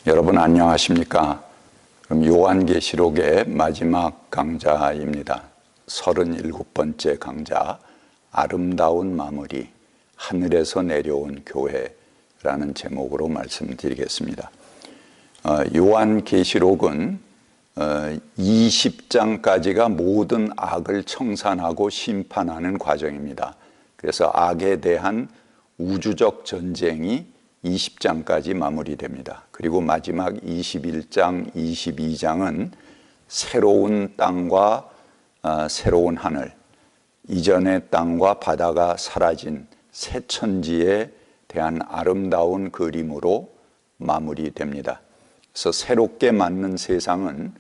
여러분 안녕하십니까? 그럼 요한계시록의 마지막 강좌입니다. 37번째 강좌, 아름다운 마무리, 하늘에서 내려온 교회라는 제목으로 말씀드리겠습니다. 요한계시록은 20장까지가 모든 악을 청산하고 심판하는 과정입니다. 그래서 악에 대한 우주적 전쟁이 20장까지 마무리됩니다. 그리고 마지막 21장, 22장은 새로운 땅과 새로운 하늘, 이전의 땅과 바다가 사라진 새 천지에 대한 아름다운 그림으로 마무리됩니다. 그래서 새롭게 맞는 세상은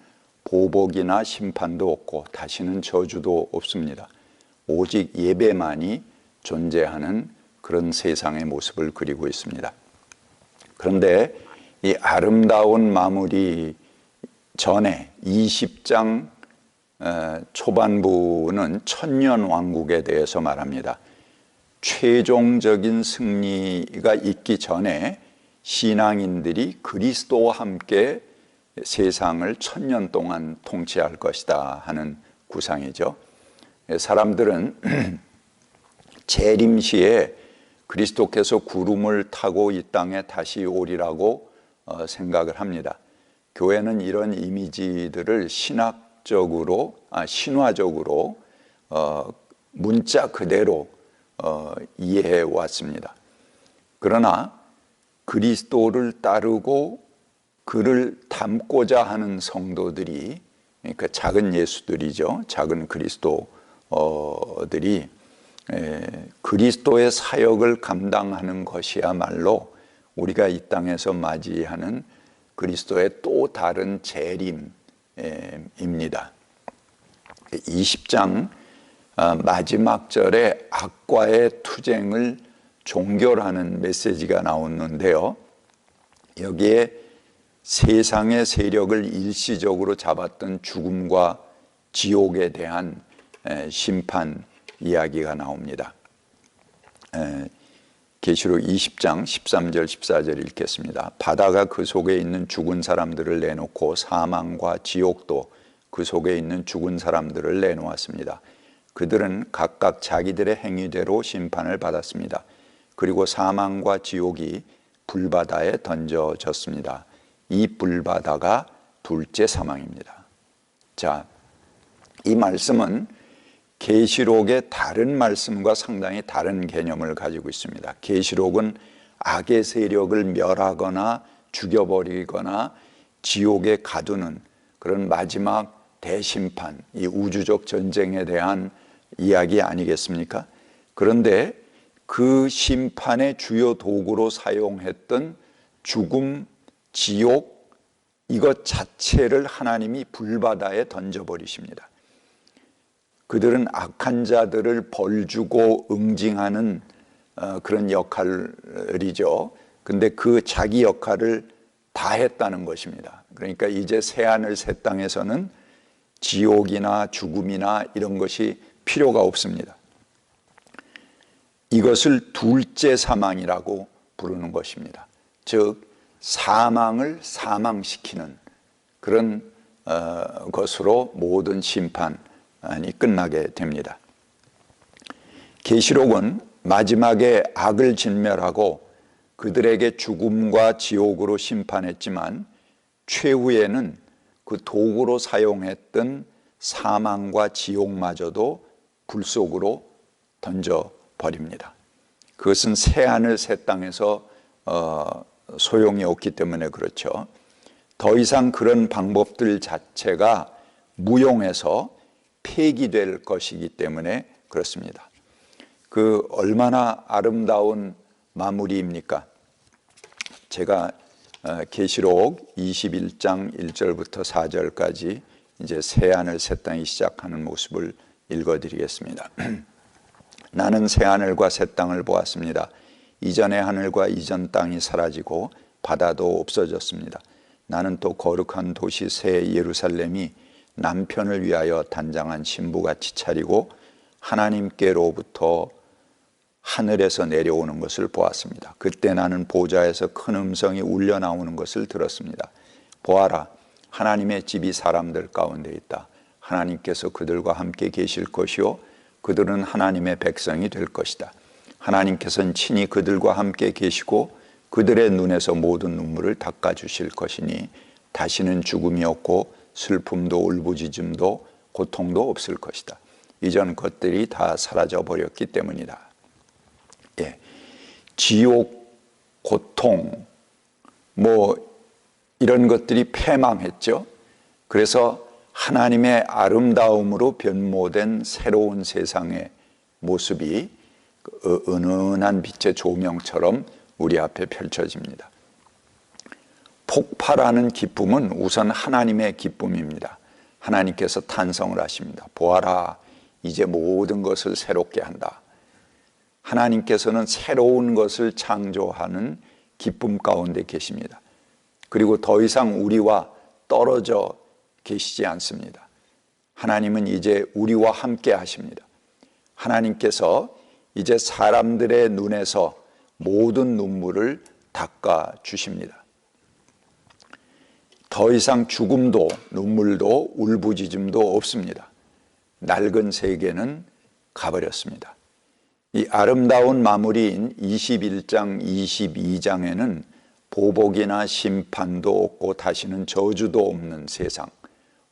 보복이나 심판도 없고 다시는 저주도 없습니다. 오직 예배만이 존재하는 그런 세상의 모습을 그리고 있습니다. 그런데 이 아름다운 마무리 전에 20장 초반부는 천년왕국에 대해서 말합니다. 최종적인 승리가 있기 전에 신앙인들이 그리스도와 함께 세상을 천년 동안 통치할 것이다 하는 구상이죠. 사람들은 재림시에 그리스도께서 구름을 타고 이 땅에 다시 오리라고 생각을 합니다. 교회는 이런 이미지들을 신화적으로 문자 그대로 이해해 왔습니다. 그러나 그리스도를 따르고 그를 닮고자 하는 성도들이, 그러니까 작은 예수들이죠. 작은 그리스도들이 그리스도의 사역을 감당하는 것이야말로 우리가 이 땅에서 맞이하는 그리스도의 또 다른 재림입니다. 20장 마지막 절에 악과의 투쟁을 종결하는 메시지가 나오는데요. 여기에 세상의 세력을 일시적으로 잡았던 죽음과 지옥에 대한 심판 이야기가 나옵니다. 계시록 20장 13절 14절 읽겠습니다. 바다가 그 속에 있는 죽은 사람들을 내놓고 사망과 지옥도 그 속에 있는 죽은 사람들을 내놓았습니다. 그들은 각각 자기들의 행위대로 심판을 받았습니다. 그리고 사망과 지옥이 불바다에 던져졌습니다. 이 불바다가 둘째 사망입니다. 자, 이 말씀은 계시록의 다른 말씀과 상당히 다른 개념을 가지고 있습니다. 계시록은 악의 세력을 멸하거나 죽여버리거나 지옥에 가두는 그런 마지막 대심판, 이 우주적 전쟁에 대한 이야기 아니겠습니까? 그런데 그 심판의 주요 도구로 사용했던 죽음, 지옥, 이것 자체를 하나님이 불바다에 던져버리십니다. 그들은 악한 자들을 벌주고 응징하는 그런 역할이죠. 근데 그 자기 역할을 다 했다는 것입니다. 그러니까 이제 새하늘 새 땅에서는 지옥이나 죽음이나 이런 것이 필요가 없습니다. 이것을 둘째 사망이라고 부르는 것입니다. 즉 사망을 사망시키는 그런 것으로 모든 심판이 끝나게 됩니다. 계시록은 마지막에 악을 진멸하고 그들에게 죽음과 지옥으로 심판했지만 최후에는 그 도구로 사용했던 사망과 지옥마저도 불 속으로 던져버립니다. 그것은 새하늘 새 땅에서 소용이 없기 때문에 그렇죠. 더 이상 그런 방법들 자체가 무용해서 폐기될 것이기 때문에 그렇습니다. 그 얼마나 아름다운 마무리입니까? 제가 계시록 21장 1절부터 4절까지 이제 새하늘 새 땅이 시작하는 모습을 읽어드리겠습니다. 나는 새하늘과 새 땅을 보았습니다. 이전의 하늘과 이전 땅이 사라지고 바다도 없어졌습니다. 나는 또 거룩한 도시 새 예루살렘이 남편을 위하여 단장한 신부같이 차리고 하나님께로부터 하늘에서 내려오는 것을 보았습니다. 그때 나는 보좌에서 큰 음성이 울려 나오는 것을 들었습니다. 보아라, 하나님의 집이 사람들 가운데 있다. 하나님께서 그들과 함께 계실 것이요 그들은 하나님의 백성이 될 것이다. 하나님께서는 친히 그들과 함께 계시고 그들의 눈에서 모든 눈물을 닦아주실 것이니 다시는 죽음이 없고 슬픔도 울부짖음도 고통도 없을 것이다. 이전 것들이 다 사라져 버렸기 때문이다. 예. 지옥, 고통, 이런 것들이 패망했죠. 그래서 하나님의 아름다움으로 변모된 새로운 세상의 모습이 은은한 빛의 조명처럼 우리 앞에 펼쳐집니다. 폭발하는 기쁨은 우선 하나님의 기쁨입니다. 하나님께서 탄성을 하십니다. 보아라, 이제 모든 것을 새롭게 한다. 하나님께서는 새로운 것을 창조하는 기쁨 가운데 계십니다. 그리고 더 이상 우리와 떨어져 계시지 않습니다. 하나님은 이제 우리와 함께 하십니다. 하나님께서 이제 사람들의 눈에서 모든 눈물을 닦아 주십니다. 더 이상 죽음도 눈물도 울부짖음도 없습니다. 낡은 세계는 가버렸습니다. 이 아름다운 마무리인 21장, 22장에는 보복이나 심판도 없고 다시는 저주도 없는 세상,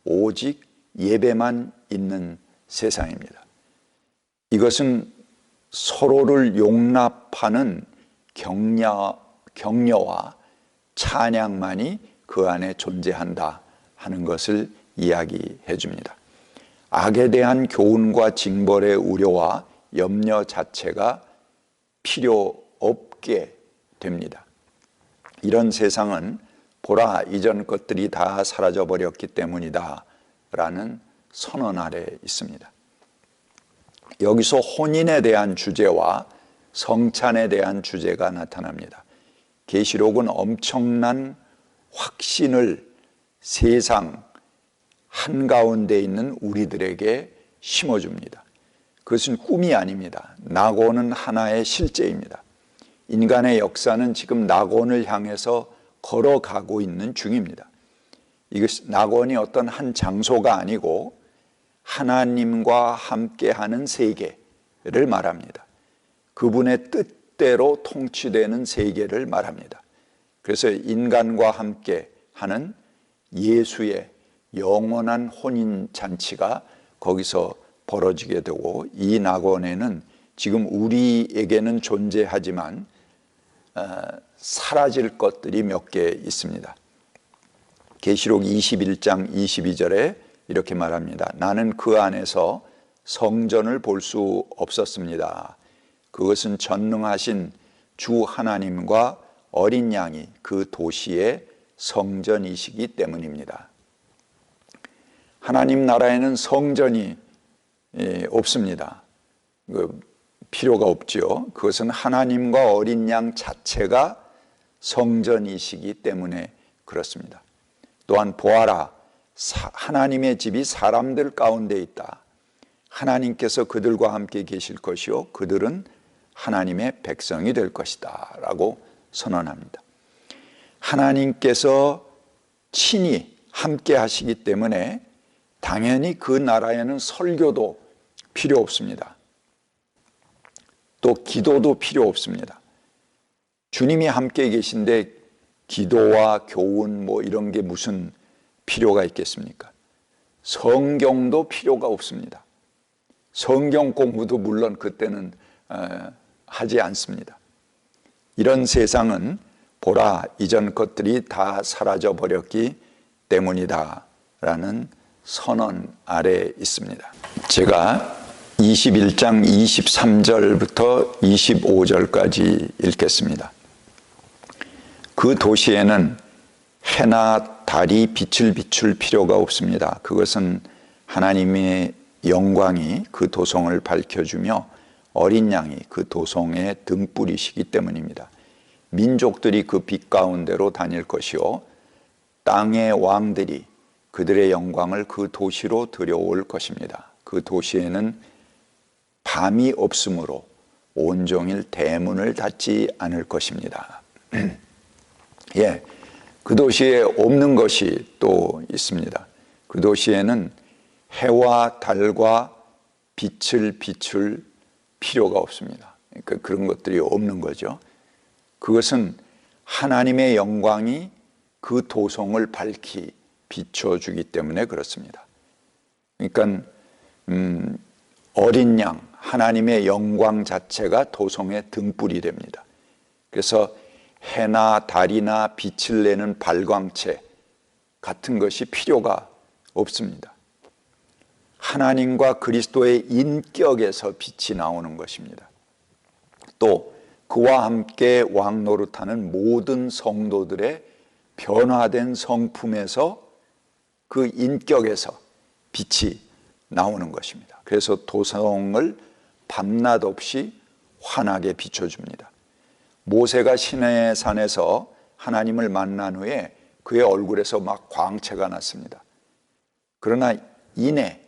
오직 예배만 있는 세상입니다. 이것은 서로를 용납하는 격려와 찬양만이 그 안에 존재한다 하는 것을 이야기해 줍니다. 악에 대한 교훈과 징벌의 우려와 염려 자체가 필요 없게 됩니다. 이런 세상은 보라, 이전 것들이 다 사라져 버렸기 때문이다 라는 선언 아래 있습니다. 여기서 혼인에 대한 주제와 성찬에 대한 주제가 나타납니다. 계시록은 엄청난 확신을 세상 한가운데 있는 우리들에게 심어줍니다. 그것은 꿈이 아닙니다. 낙원은 하나의 실제입니다. 인간의 역사는 지금 낙원을 향해서 걸어가고 있는 중입니다. 이것 낙원이 어떤 한 장소가 아니고 하나님과 함께하는 세계를 말합니다. 그분의 뜻대로 통치되는 세계를 말합니다. 그래서 인간과 함께하는 예수의 영원한 혼인 잔치가 거기서 벌어지게 되고, 이 낙원에는 지금 우리에게는 존재하지만 사라질 것들이 몇 개 있습니다. 계시록 21장 22절에 이렇게 말합니다. 나는 그 안에서 성전을 볼 수 없었습니다. 그것은 전능하신 주 하나님과 어린 양이 그 도시의 성전이시기 때문입니다. 하나님 나라에는 성전이 없습니다. 필요가 없지요. 그것은 하나님과 어린 양 자체가 성전이시기 때문에 그렇습니다. 또한 보아라, 하나님의 집이 사람들 가운데 있다. 하나님께서 그들과 함께 계실 것이요 그들은 하나님의 백성이 될 것이다 라고 선언합니다. 하나님께서 친히 함께 하시기 때문에 당연히 그 나라에는 설교도 필요 없습니다. 또 기도도 필요 없습니다. 주님이 함께 계신데 기도와 교훈 이런 게 무슨 필요가 있겠습니까? 성경도 필요가 없습니다. 성경 공부도 물론 그때는 하지 않습니다. 이런 세상은 보라, 이전 것들이 다 사라져 버렸기 때문이다 라는 선언 아래 있습니다. 제가 21장 23절부터 25절까지 읽겠습니다. 그 도시에는 해나 달이 빛을 비출 필요가 없습니다. 그것은 하나님의 영광이 그 도성을 밝혀주며 어린 양이 그 도성의 등불이시기 때문입니다. 민족들이 그 빛 가운데로 다닐 것이요 땅의 왕들이 그들의 영광을 그 도시로 들여올 것입니다. 그 도시에는 밤이 없으므로 온종일 대문을 닫지 않을 것입니다. 예, 그 도시에 없는 것이 또 있습니다. 그 도시에는 해와 달과 빛을 비출 필요가 없습니다. 그러니까 그런 것들이 없는 거죠. 그것은 하나님의 영광이 그 도성을 밝히 비춰주기 때문에 그렇습니다. 그러니까 어린 양, 하나님의 영광 자체가 도성의 등불이 됩니다. 그래서 해나 달이나 빛을 내는 발광체 같은 것이 필요가 없습니다. 하나님과 그리스도의 인격에서 빛이 나오는 것입니다. 또 그와 함께 왕노릇하는 모든 성도들의 변화된 성품에서 그 인격에서 빛이 나오는 것입니다. 그래서 도성을 밤낮 없이 환하게 비춰줍니다. 모세가 시내의 산에서 하나님을 만난 후에 그의 얼굴에서 막 광채가 났습니다. 그러나 이내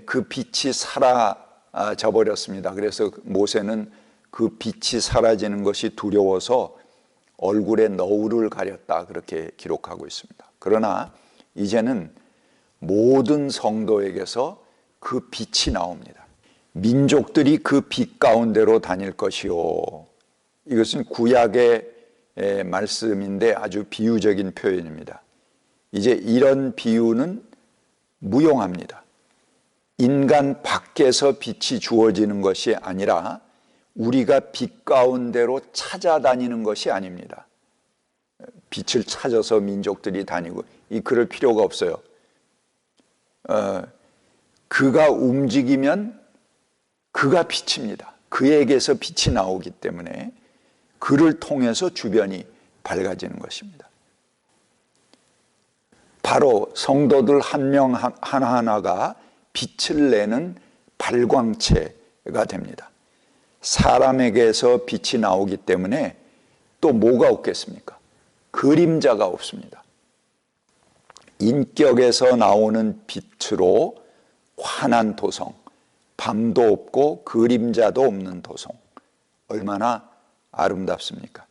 그 빛이 사라져 버렸습니다. 그래서 모세는 그 빛이 사라지는 것이 두려워서 얼굴에 너울을 가렸다, 그렇게 기록하고 있습니다. 그러나 이제는 모든 성도에게서 그 빛이 나옵니다. 민족들이 그 빛 가운데로 다닐 것이요. 이것은 구약의 말씀인데 아주 비유적인 표현입니다. 이제 이런 비유는 무용합니다. 인간 밖에서 빛이 주어지는 것이 아니라 우리가 빛 가운데로 찾아다니는 것이 아닙니다. 빛을 찾아서 민족들이 다니고 그럴 필요가 없어요. 그가 움직이면 그가 빛입니다. 그에게서 빛이 나오기 때문에 그를 통해서 주변이 밝아지는 것입니다. 바로 성도들 한 명 하나하나가 빛을 내는 발광체가 됩니다. 사람에게서 빛이 나오기 때문에 또 뭐가 없겠습니까? 그림자가 없습니다. 인격에서 나오는 빛으로 환한 도성, 밤도 없고 그림자도 없는 도성, 얼마나 아름답습니까?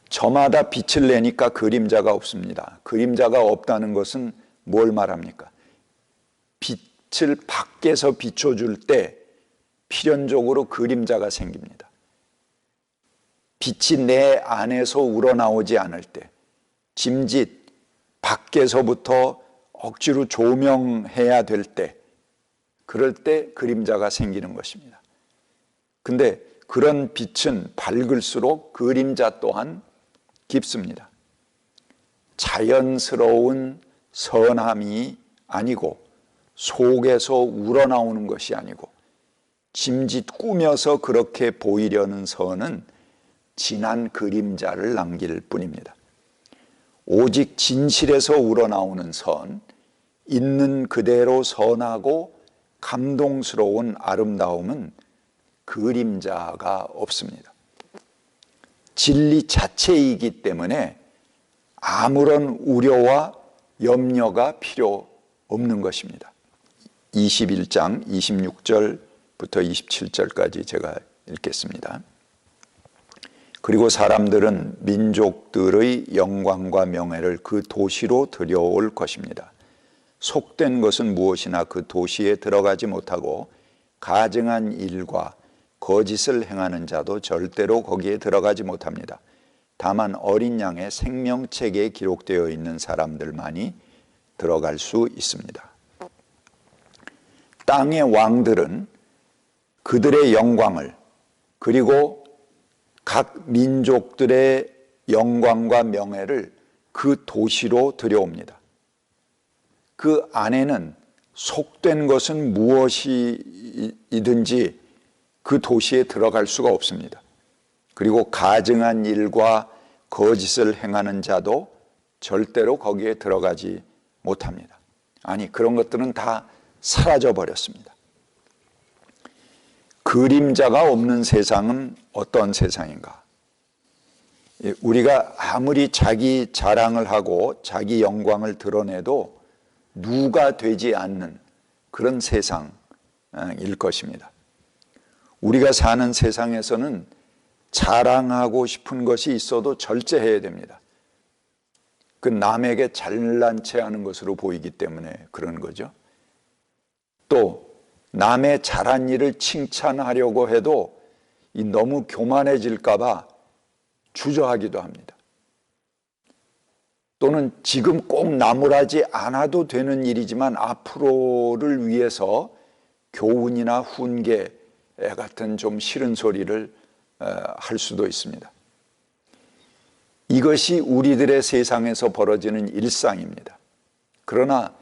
저마다 빛을 내니까 그림자가 없습니다. 그림자가 없다는 것은 뭘 말합니까? 빛을 밖에서 비춰줄 때 필연적으로 그림자가 생깁니다. 빛이 내 안에서 우러나오지 않을 때, 짐짓 밖에서부터 억지로 조명해야 될 때, 그럴 때 그림자가 생기는 것입니다. 근데 그런 빛은 밝을수록 그림자 또한 깊습니다. 자연스러운 선함이 아니고 속에서 우러나오는 것이 아니고 짐짓 꾸며서 그렇게 보이려는 선은 진한 그림자를 남길 뿐입니다. 오직 진실에서 우러나오는 선, 있는 그대로 선하고 감동스러운 아름다움은 그림자가 없습니다. 진리 자체이기 때문에 아무런 우려와 염려가 필요 없는 것입니다. 21장 26절부터 27절까지 제가 읽겠습니다. 그리고 사람들은 민족들의 영광과 명예를 그 도시로 들여올 것입니다. 속된 것은 무엇이나 그 도시에 들어가지 못하고 가증한 일과 거짓을 행하는 자도 절대로 거기에 들어가지 못합니다. 다만 어린 양의 생명책에 기록되어 있는 사람들만이 들어갈 수 있습니다. 땅의 왕들은 그들의 영광을, 그리고 각 민족들의 영광과 명예를 그 도시로 들여옵니다. 그 안에는 속된 것은 무엇이든지 그 도시에 들어갈 수가 없습니다. 그리고 가증한 일과 거짓을 행하는 자도 절대로 거기에 들어가지 못합니다. 아니, 그런 것들은 다 사라져 버렸습니다. 그림자가 없는 세상은 어떤 세상인가? 우리가 아무리 자기 자랑을 하고 자기 영광을 드러내도 누가 되지 않는 그런 세상일 것입니다. 우리가 사는 세상에서는 자랑하고 싶은 것이 있어도 절제해야 됩니다. 그 남에게 잘난 체 하는 것으로 보이기 때문에 그런 거죠. 또 남의 잘한 일을 칭찬하려고 해도 너무 교만해질까 봐 주저하기도 합니다. 또는 지금 꼭 나무라지 않아도 되는 일이지만 앞으로를 위해서 교훈이나 훈계 같은 좀 싫은 소리를 할 수도 있습니다. 이것이 우리들의 세상에서 벌어지는 일상입니다. 그러나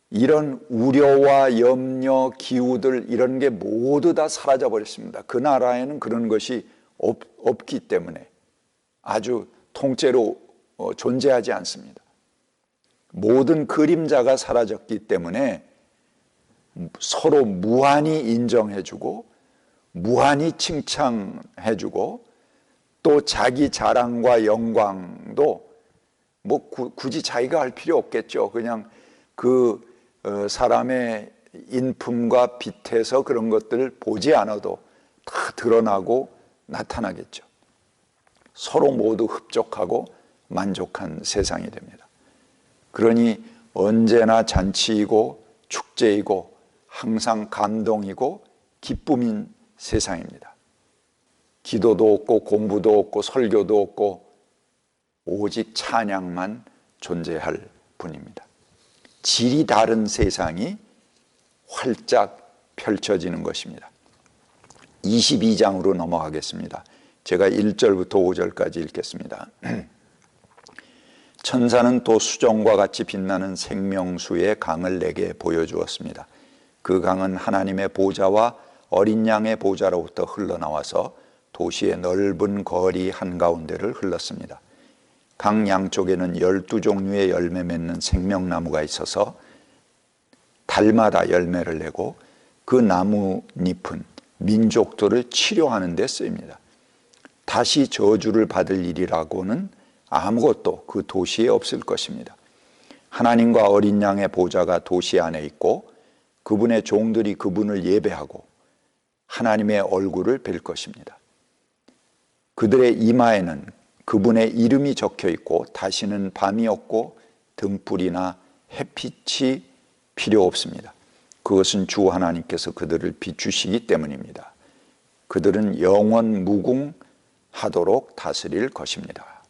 이런 우려와 염려, 기우들 이런 게 모두 다 사라져 버렸습니다. 그 나라에는 그런 것이 없기 때문에 아주 통째로 존재하지 않습니다. 모든 그림자가 사라졌기 때문에 서로 무한히 인정해주고 무한히 칭찬해주고 또 자기 자랑과 영광도 뭐 굳이 자기가 할 필요 없겠죠. 그냥 그 사람의 인품과 빛에서 그런 것들을 보지 않아도 다 드러나고 나타나겠죠. 서로 모두 흡족하고 만족한 세상이 됩니다. 그러니 언제나 잔치이고 축제이고 항상 감동이고 기쁨인 세상입니다. 기도도 없고 공부도 없고 설교도 없고 오직 찬양만 존재할 뿐입니다. 질이 다른 세상이 활짝 펼쳐지는 것입니다. 22장으로 넘어가겠습니다. 제가 1절부터 5절까지 읽겠습니다. 천사는 또 수정과 같이 빛나는 생명수의 강을 내게 보여주었습니다. 그 강은 하나님의 보좌와 어린 양의 보좌로부터 흘러나와서 도시의 넓은 거리 한가운데를 흘렀습니다. 강 양쪽에는 12종류의 열매 맺는 생명나무가 있어서 달마다 열매를 내고 그 나뭇잎은 민족들을 치료하는 데 쓰입니다. 다시 저주를 받을 일이라고는 아무것도 그 도시에 없을 것입니다. 하나님과 어린 양의 보좌가 도시 안에 있고 그분의 종들이 그분을 예배하고 하나님의 얼굴을 뵐 것입니다. 그들의 이마에는 그분의 이름이 적혀 있고 다시는 밤이 없고 등불이나 햇빛이 필요 없습니다. 그것은 주 하나님께서 그들을 비추시기 때문입니다. 그들은 영원 무궁하도록 다스릴 것입니다.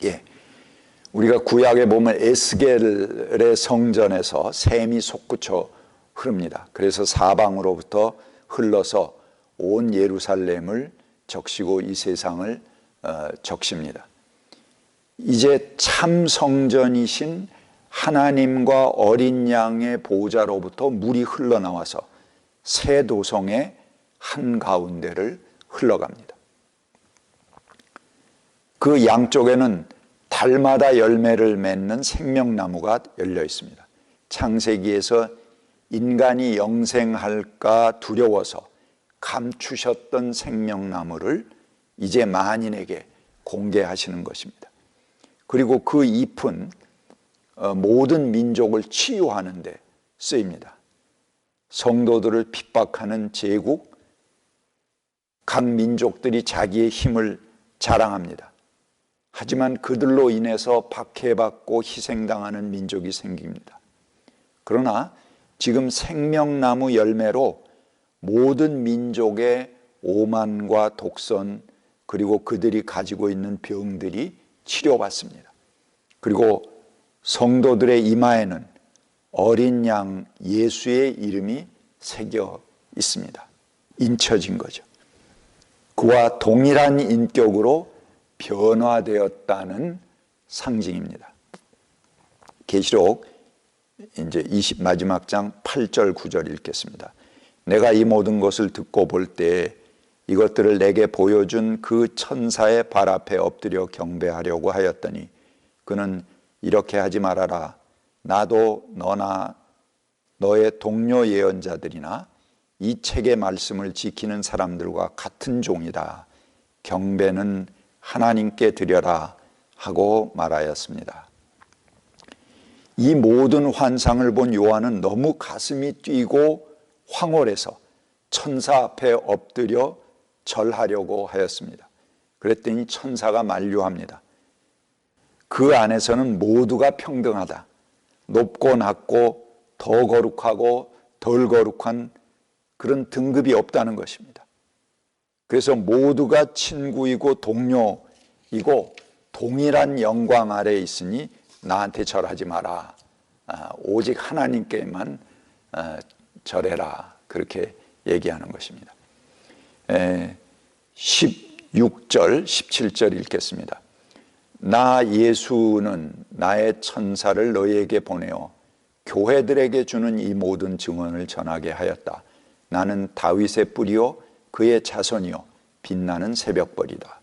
예, 우리가 구약에 보면 에스겔의 성전에서 샘이 솟구쳐 흐릅니다. 그래서 사방으로부터 흘러서 온 예루살렘을 적시고 이 세상을 적십니다. 이제 참 성전이신 하나님과 어린 양의 보좌로부터 물이 흘러나와서 새 도성의 한가운데를 흘러갑니다. 그 양쪽에는 달마다 열매를 맺는 생명나무가 열려 있습니다. 창세기에서 인간이 영생할까 두려워서 감추셨던 생명나무를 이제 만인에게 공개하시는 것입니다. 그리고 그 잎은 모든 민족을 치유하는 데 쓰입니다. 성도들을 핍박하는 제국, 각 민족들이 자기의 힘을 자랑합니다. 하지만 그들로 인해서 박해받고 희생당하는 민족이 생깁니다. 그러나 지금 생명나무 열매로 모든 민족의 오만과 독선 그리고 그들이 가지고 있는 병들이 치료받습니다. 그리고 성도들의 이마에는 어린 양 예수의 이름이 새겨 있습니다. 인쳐진 거죠. 그와 동일한 인격으로 변화되었다는 상징입니다. 계시록 이제 마지막 장 8절 9절 읽겠습니다. 내가 이 모든 것을 듣고 볼 때 이것들을 내게 보여준 그 천사의 발 앞에 엎드려 경배하려고 하였더니 그는 이렇게 하지 말아라. 나도 너나 너의 동료 예언자들이나 이 책의 말씀을 지키는 사람들과 같은 종이다. 경배는 하나님께 드려라 하고 말하였습니다. 이 모든 환상을 본 요한은 너무 가슴이 뛰고 황홀해서 천사 앞에 엎드려 절하려고 하였습니다. 그랬더니 천사가 만류합니다. 그 안에서는 모두가 평등하다. 높고 낮고 더 거룩하고 덜 거룩한 그런 등급이 없다는 것입니다. 그래서 모두가 친구이고 동료이고 동일한 영광 아래에 있으니 나한테 절하지 마라. 오직 하나님께만 절해라. 그렇게 얘기하는 것입니다. 16절, 17절 읽겠습니다. 나 예수는 나의 천사를 너희에게 보내어 교회들에게 주는 이 모든 증언을 전하게 하였다. 나는 다윗의 뿌리요 그의 자손이요 빛나는 새벽벌이다.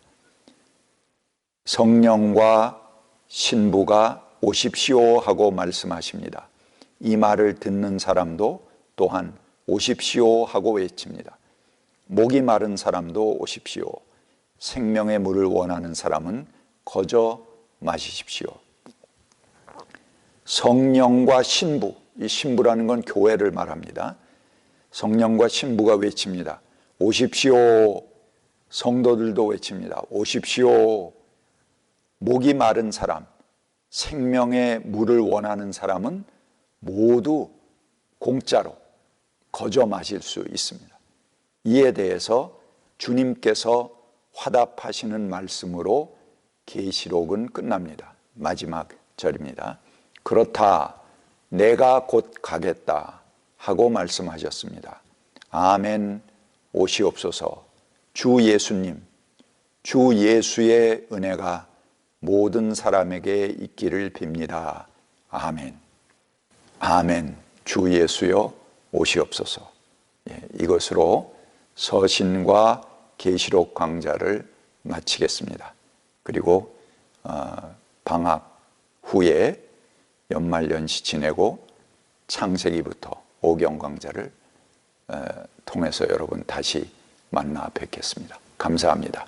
성령과 신부가 오십시오 하고 말씀하십니다. 이 말을 듣는 사람도 또한 오십시오 하고 외칩니다. 목이 마른 사람도 오십시오. 생명의 물을 원하는 사람은 거저 마시십시오. 성령과 신부, 이 신부라는 건 교회를 말합니다. 성령과 신부가 외칩니다. 오십시오. 성도들도 외칩니다. 오십시오. 목이 마른 사람, 생명의 물을 원하는 사람은 모두 공짜로 거저 마실 수 있습니다. 이에 대해서 주님께서 화답하시는 말씀으로 계시록은 끝납니다. 마지막 절입니다. 그렇다, 내가 곧 가겠다 하고 말씀하셨습니다. 아멘. 오시옵소서. 주 예수님, 주 예수의 은혜가 모든 사람에게 있기를 빕니다. 아멘. 아멘. 주 예수여 오시옵소서. 이것으로 서신과 계시록 강좌를 마치겠습니다. 그리고 방학 후에 연말연시 지내고 창세기부터 오경 강좌를 통해서 여러분 다시 만나 뵙겠습니다. 감사합니다.